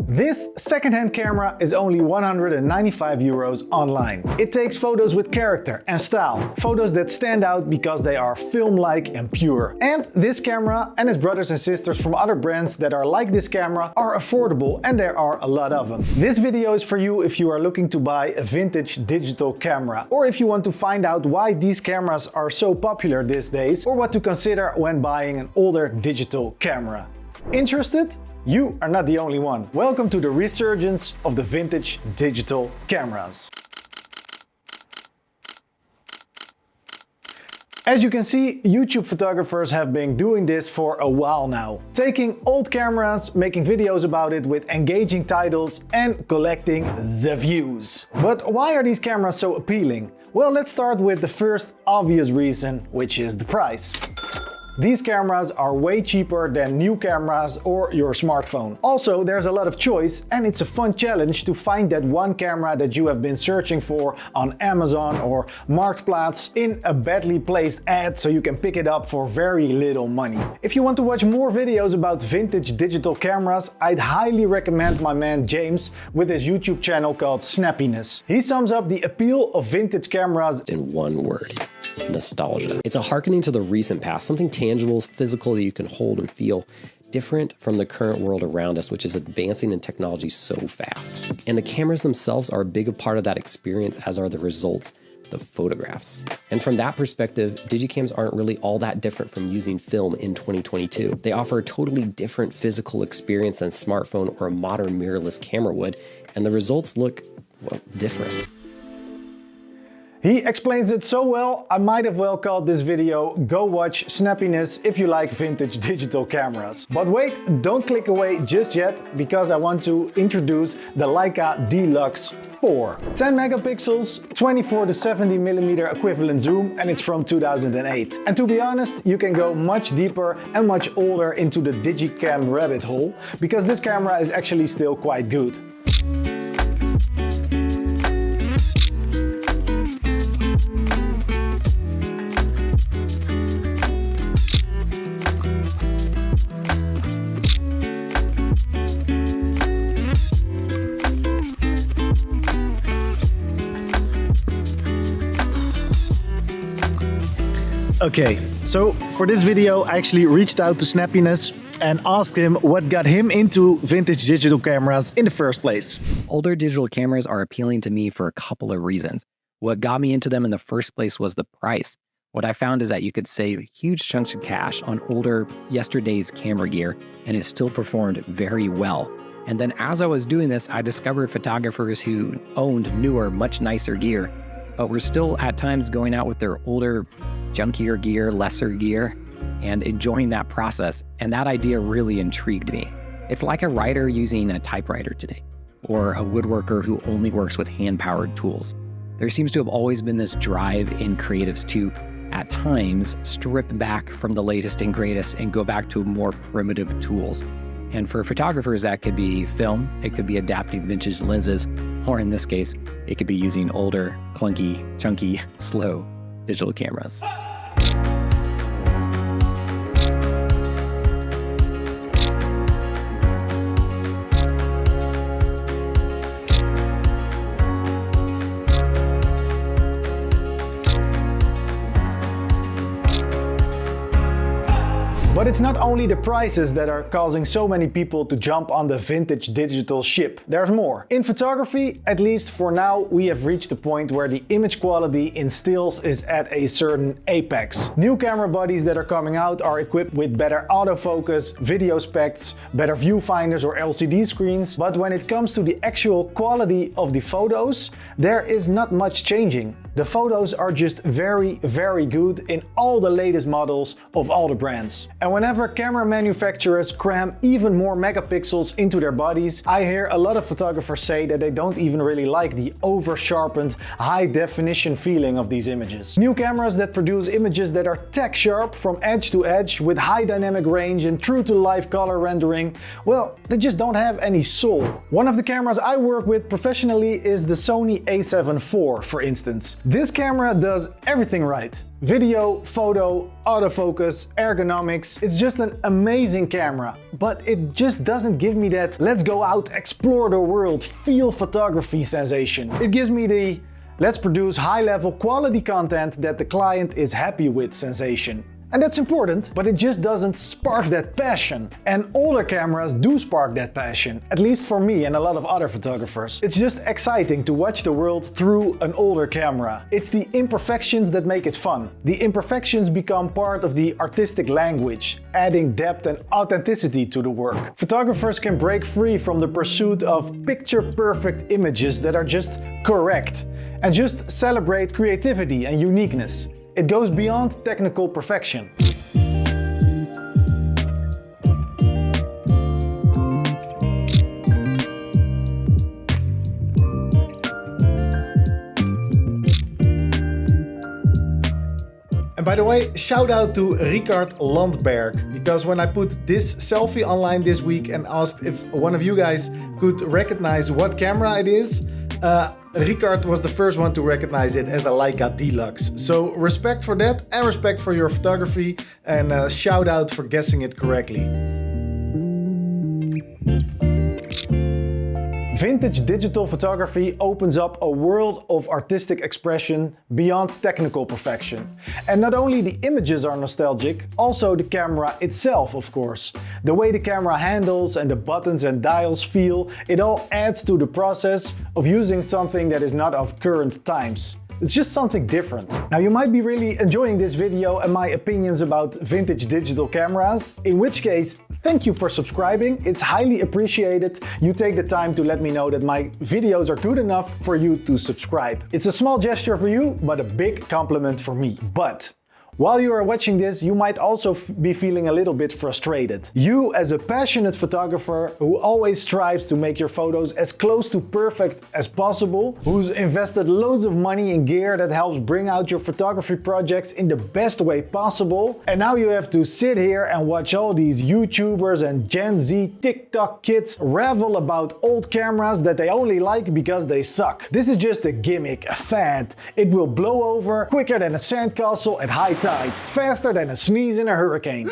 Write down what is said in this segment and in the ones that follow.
This secondhand camera is only 195 euros online. It takes photos with character and style, photos that stand out because they are film-like and pure. And this camera and its brothers and sisters from other brands that are like this camera are affordable, and there are a lot of them. This video is for you if you are looking to buy a vintage digital camera, or if you want to find out why these cameras are so popular these days, or what to consider when buying an older digital camera. Interested? You are not the only one. Welcome to the resurgence of the vintage digital cameras. As you can see, YouTube photographers have been doing this for a while now. Taking old cameras, making videos about it with engaging titles and collecting the views. But why are these cameras so appealing? Well, let's start with the first obvious reason, which is the price. These cameras are way cheaper than new cameras or your smartphone. Also, there's a lot of choice, and it's a fun challenge to find that one camera that you have been searching for on Amazon or Marktplaats in a badly placed ad so you can pick it up for very little money. If you want to watch more videos about vintage digital cameras, I'd highly recommend my man James with his YouTube channel called Snappiness. He sums up the appeal of vintage cameras in one word: nostalgia. It's a hearkening to the recent past, something tangible, physical that you can hold and feel, different from the current world around us, which is advancing in technology so fast. And the cameras themselves are a big part of that experience, as are the results, the photographs. And from that perspective, digicams aren't really all that different from using film in 2022. They offer a totally different physical experience than a smartphone or a modern mirrorless camera would, and the results look, well, different. He explains it so well, I might have well called this video "Go watch Snappiness if you like vintage digital cameras." But wait, don't click away just yet, because I want to introduce the Leica D-Lux 4. 10 megapixels, 24 to 70 millimeter equivalent zoom, and it's from 2008. And to be honest, you can go much deeper and much older into the digicam rabbit hole, because this camera is actually still quite good. Okay, so for this video I actually reached out to Snappiness and asked him what got him into vintage digital cameras in the first place. Older digital cameras are appealing to me for a couple of reasons. What got me into them in the first place was the price. What I found is that you could save huge chunks of cash on older, yesterday's camera gear, and it still performed very well. And then as I was doing this, I discovered photographers who owned newer, much nicer gear, but were still at times going out with their older, junkier gear, lesser gear, and enjoying that process. And that idea really intrigued me. It's like a writer using a typewriter today, or a woodworker who only works with hand-powered tools. There seems to have always been this drive in creatives to, at times, strip back from the latest and greatest and go back to more primitive tools. And for photographers, that could be film, it could be adapting vintage lenses, or in this case, it could be using older, clunky, chunky, slow digital cameras. But it's not only the prices that are causing so many people to jump on the vintage digital ship. There's more. In photography, at least for now, we have reached the point where the image quality in stills is at a certain apex. New camera bodies that are coming out are equipped with better autofocus, video specs, better viewfinders or LCD screens, but when it comes to the actual quality of the photos, there is not much changing. The photos are just very, very good in all the latest models of all the brands. And whenever camera manufacturers cram even more megapixels into their bodies, I hear a lot of photographers say that they don't even really like the over-sharpened, high-definition feeling of these images. New cameras that produce images that are tech-sharp from edge to edge with high dynamic range and true-to-life color rendering, well, they just don't have any soul. One of the cameras I work with professionally is the Sony a7 IV, for instance. This camera does everything right. Video, photo, autofocus, ergonomics. It's just an amazing camera, but it just doesn't give me that let's go out, explore the world, feel photography sensation. It gives me the let's produce high-level quality content that the client is happy with sensation. And that's important, but it just doesn't spark that passion. And older cameras do spark that passion, at least for me and a lot of other photographers. It's just exciting to watch the world through an older camera. It's the imperfections that make it fun. The imperfections become part of the artistic language, adding depth and authenticity to the work. Photographers can break free from the pursuit of picture-perfect images that are just correct, and just celebrate creativity and uniqueness. It goes beyond technical perfection. And by the way, shout out to Richard Landberg, because when I put this selfie online this week and asked if one of you guys could recognize what camera it is, Richard was the first one to recognize it as a Leica D-Lux. So respect for that and respect for your photography, and shout out for guessing it correctly. Vintage digital photography opens up a world of artistic expression beyond technical perfection. And not only the images are nostalgic, also the camera itself, of course. The way the camera handles and the buttons and dials feel, it all adds to the process of using something that is not of current times. It's just something different. Now, you might be really enjoying this video and my opinions about vintage digital cameras, in which case, thank you for subscribing. It's highly appreciated. You take the time to let me know that my videos are good enough for you to subscribe. It's a small gesture for you, but a big compliment for me. But while you are watching this, you might also be feeling a little bit frustrated. You, as a passionate photographer who always strives to make your photos as close to perfect as possible, who's invested loads of money in gear that helps bring out your photography projects in the best way possible, and now you have to sit here and watch all these YouTubers and Gen Z TikTok kids ravel about old cameras that they only like because they suck. This is just a gimmick, a fad. It will blow over quicker than a sandcastle at high tide. Faster than a sneeze in a hurricane.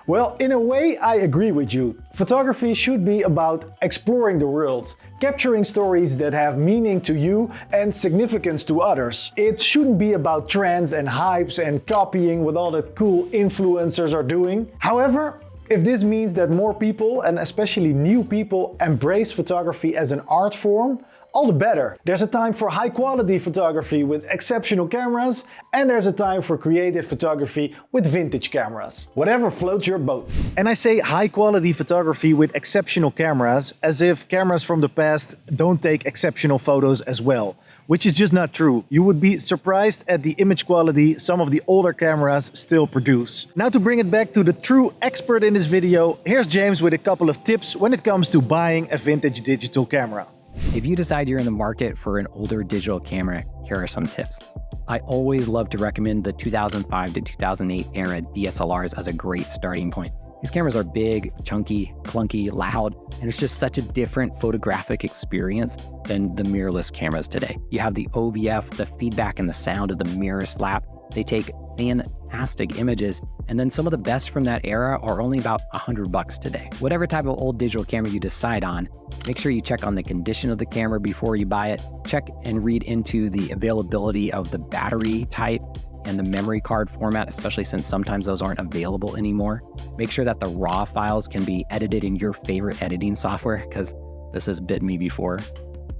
Well, in a way, I agree with you. Photography should be about exploring the world, capturing stories that have meaning to you and significance to others. It shouldn't be about trends and hypes and copying what all the cool influencers are doing. However, if this means that more people, and especially new people, embrace photography as an art form, all the better. There's a time for high quality photography with exceptional cameras, and there's a time for creative photography with vintage cameras. Whatever floats your boat. And I say high quality photography with exceptional cameras as if cameras from the past don't take exceptional photos as well, which is just not true. You would be surprised at the image quality some of the older cameras still produce. Now, to bring it back to the true expert in this video, here's James with a couple of tips when it comes to buying a vintage digital camera. If you decide you're in the market for an older digital camera, here are some tips. I always love to recommend the 2005 to 2008 era DSLRs as a great starting point. These cameras are big, chunky, clunky, loud, and it's just such a different photographic experience than the mirrorless cameras today. You have the OVF, the feedback and the sound of the mirror slap. They take fantastic images, and then some of the best from that era are only about $100 today. Whatever type of old digital camera you decide on, make sure you check on the condition of the camera before you buy it. Check and read into the availability of the battery type and the memory card format, especially since sometimes those aren't available anymore. Make sure that the RAW files can be edited in your favorite editing software, because this has bit me before.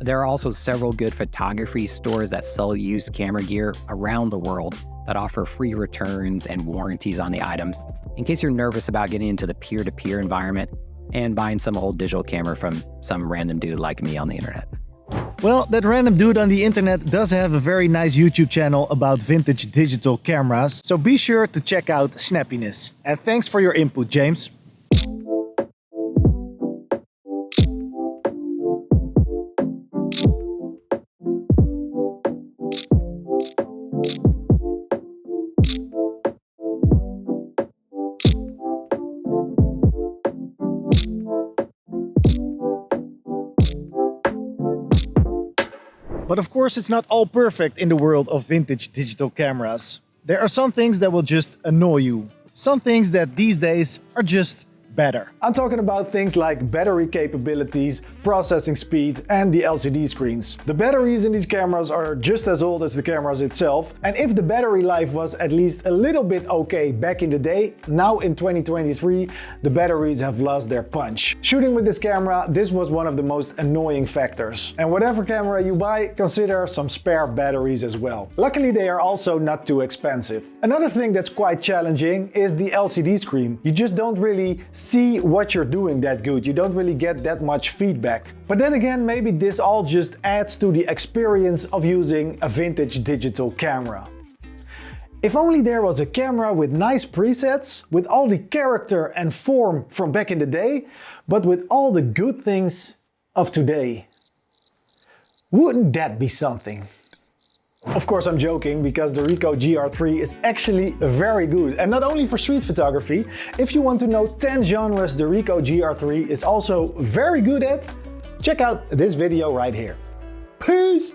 There are also several good photography stores that sell used camera gear around the world that offer free returns and warranties on the items, in case you're nervous about getting into the peer-to-peer environment and buying some old digital camera from some random dude like me on the internet. Well, that random dude on the internet does have a very nice YouTube channel about vintage digital cameras, so be sure to check out Snappiness. And thanks for your input, James. But of course, it's not all perfect in the world of vintage digital cameras. there are some things that will just annoy you. Some things that these days are just better. I'm talking about things like battery capabilities, processing speed, and the LCD screens. The batteries in these cameras are just as old as the cameras itself, and if the battery life was at least a little bit okay back in the day, now in 2023, the batteries have lost their punch. Shooting with this camera, this was one of the most annoying factors. And whatever camera you buy, consider some spare batteries as well. Luckily, they are also not too expensive. Another thing that's quite challenging is the LCD screen. You just don't really see what you're doing that good. You don't really get that much feedback. But then again, maybe this all just adds to the experience of using a vintage digital camera. If only there was a camera with nice presets, with all the character and form from back in the day, but with all the good things of today. Wouldn't that be something? Of course I'm joking, because the Ricoh GR3 is actually very good. And not only for street photography, if you want to know 10 genres the Ricoh GR3 is also very good at, check out this video right here. Peace!